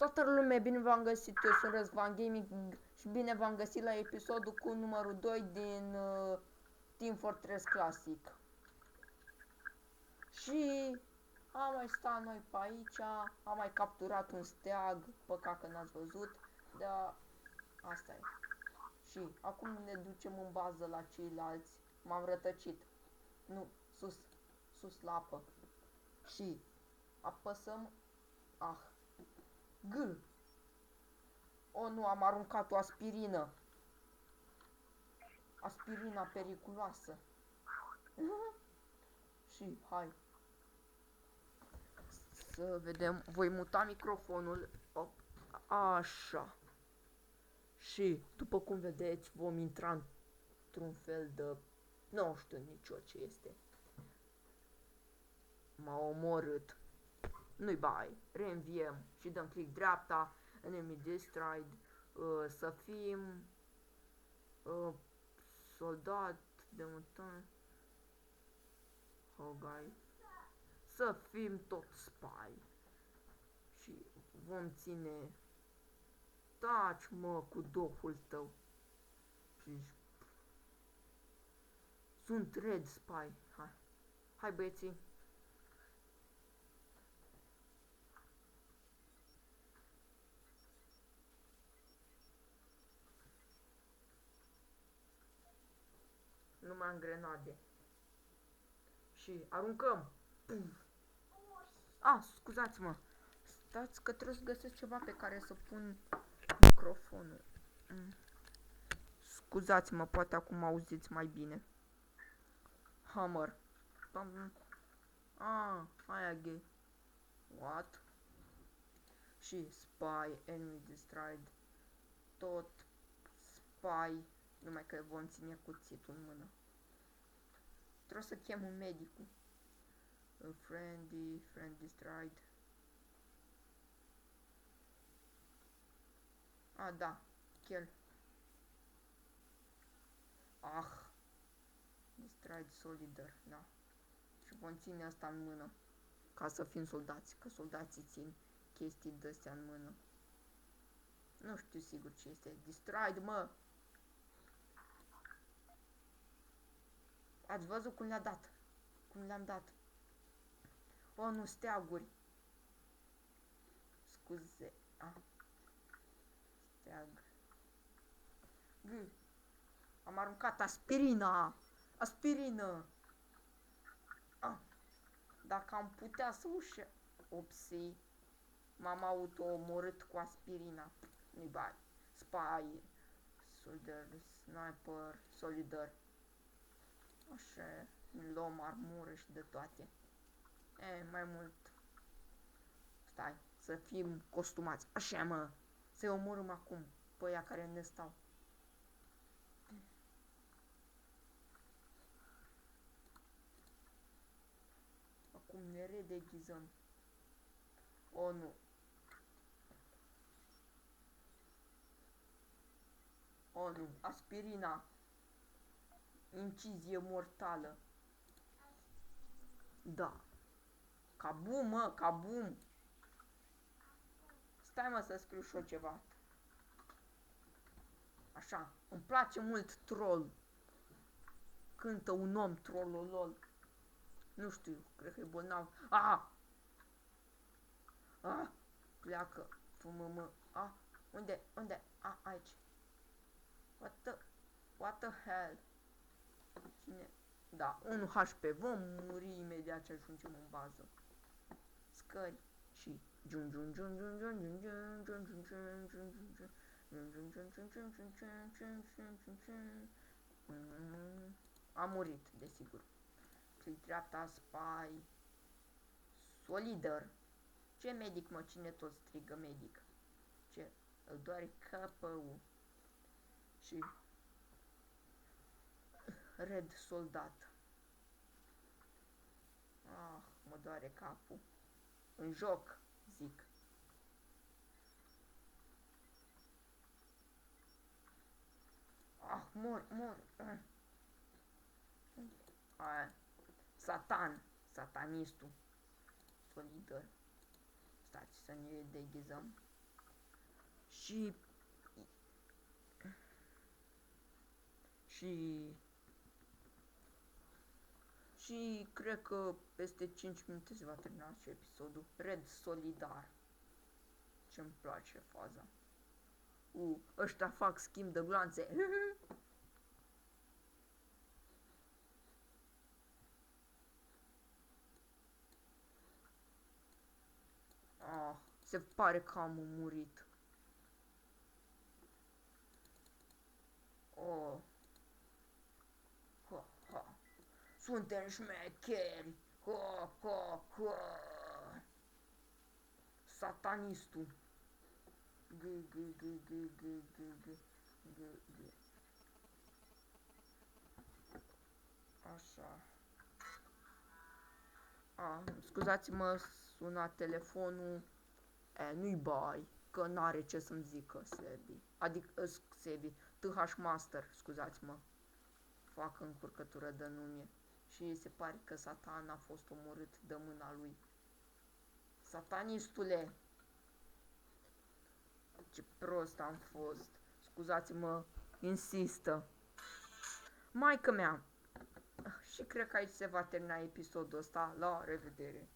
Toată lumea, bine v-am găsit, eu sunt Răzvan Gaming și bine v-am găsit la episodul cu numărul 2 din Team Fortress Classic. Și am mai stat noi pe aici, am mai capturat un steag, păcat că n-ați văzut, dar asta e. Și acum ne ducem în bază la ceilalți, m-am rătăcit, nu, sus la apă. Și apăsăm, G. O, nu, am aruncat o aspirină. Aspirina periculoasă. Și, hai. Să vedem. Voi muta microfonul. Așa. Și, după cum vedeți, vom intra într-un fel de... Nu știu nici eu ce este. M-a omorât. Nu-i bai. Reînviem și dăm click dreapta. Enemy destroyed. Să fim... soldat de mutare. Hogai. Să fim tot spy. Și vom ține. Taci, mă, cu dohul tău. Și sunt red spy. Hai băieții. Nu mai am grenade. Și aruncăm. Scuzați-mă. Stați că trebuie să găsesc ceva pe care să pun microfonul. Scuzați-mă, poate acum auziți mai bine. Hammer. Aia gay. What? Și spy, enemy destroyed. Tot spy. Numai că vom ține cuțitul în mână. Trebuie să chem un medicul. Friend destroyed. Da, kill. Destroyed soldier, da. Și vom ține asta în mână. Ca să fim soldați, că soldații țin chestii de-astea în mână. Nu știu sigur ce este. Destroyed, mă! Ați văzut cum le-a dat? Cum le-am dat? O, nu, steaguri. Scuze. Steag. Am aruncat aspirina. Aspirină. Dacă am putea să ușe... Opsi. M-am auto-omorât cu aspirina. Nu-i bai. Spy. Soldier. Sniper. Solidar. Așa. Îmi luăm armură și de toate. Mai mult. Stai. Să fim costumați. Așa, mă. Să-i omorâm acum pe aia care ne stau. Acum ne redeghizăm. O, nu. O, nu. Aspirina. Incizie mortală. Da. Kabum, mă, kabum. Stai, mă, să scriu și eu ceva. Așa. Îmi place mult troll. Cântă un om trollul lol. Nu știu, cred că e bolnav. Pleacă. Fumă. Unde? Aici. What the hell? Cine? Da, 1 HP. Vom muri imediat ce ajungem în bază. Scări. Și am murit, desigur. Click dreapta, spy. Solidar. Ce medic, mă? Cine tot strigă medic? Ce? Îl doare capul. Și red soldat. Mă doare capul. În joc, zic. Mor. Satanistul. Solidar. Stați să ne deghizăm. Și... Și... Și cred că peste 5 minute se va termina și episodul. Red Solidar. Ce-mi place faza. Ăștia fac schimb de glanțe. Se pare că am murit. Oh. Ha, ha. Suntem șmecheri. Ha, ha, ha. Satanistul. G, g, g, g, g, g, g, g, g. Așa. Scuzați-mă, suna telefonul. Nu-i bai, că n-are ce să-mi zică Sebi. Adică, Sebi, TH Master, scuzați-mă. Fac încurcătură de nume. Și se pare că Satan a fost omorât de mâna lui. Satanistule! Ce prost am fost. Scuzați-mă, insistă. Maică mea! Și cred că aici se va termina episodul ăsta. La revedere!